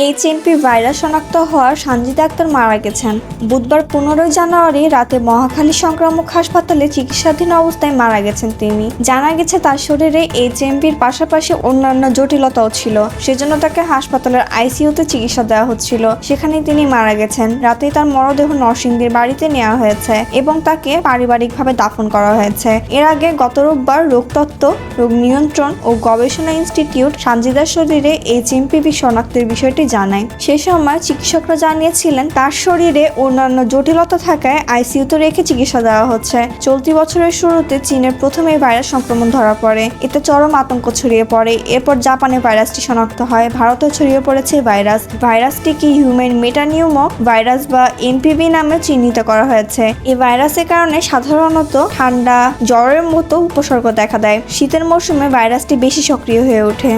HMP virus শনাক্ত হওয়া সানজিদা আক্তার মারা গেছেন। বুধবার 15 জানুয়ারি রাতে মহাখালী সংক্রামক হাসপাতালে চিকিৎসাধীন অবস্থায় মারা গেছেন তিনি। জানা গেছে তার শরীরে এইচএমপির পাশাপাশি অন্যান্য জটিলতাও ছিল, সেজন্য তাকে হাসপাতালের আইসিইউতে চিকিৎসা দেওয়া হচ্ছিল। সেখানেই তিনি মারা গেছেন। রাতেই তার মরদেহ নরসিংদীর বাড়িতে নেওয়া হয়েছে এবং তাকে পারিবারিকভাবে দাফন করা হয়েছে। এর আগে গত রোববার রোগতত্ত্ব, রোগ নিয়ন্ত্রণ ও গবেষণা ইনস্টিটিউট সানজিদার শরীরে এইচএমপি শনাক্তের বিষয়টি জানায়। সে সময় চিকিৎসকরা জানিয়েছিলেন তার শরীরে অন্যান্য জটিলতা থাকায় আইসিইউতে রেখে চিকিৎসা দেওয়া হচ্ছে। চলতি বছরের শুরুতে চীনের প্রথম এই ভাইরাস সংক্রমণ ধরা পড়ে। এতে চরম আতঙ্ক ছড়িয়ে পড়ে। এরপর জাপানে ভাইরাসটি শনাক্ত হয়। ভারতেও ছড়িয়ে পড়েছে ভাইরাসটিকে হিউম্যান মেটানিউমো ভাইরাস বা এমপিভি নামে চিহ্নিত করা হয়েছে। এই ভাইরাসের কারণে সাধারণত ঠান্ডা, জ্বরের মতো উপসর্গ দেখা দেয়। শীতের মৌসুমে ভাইরাসটি বেশি সক্রিয় হয়ে ওঠে।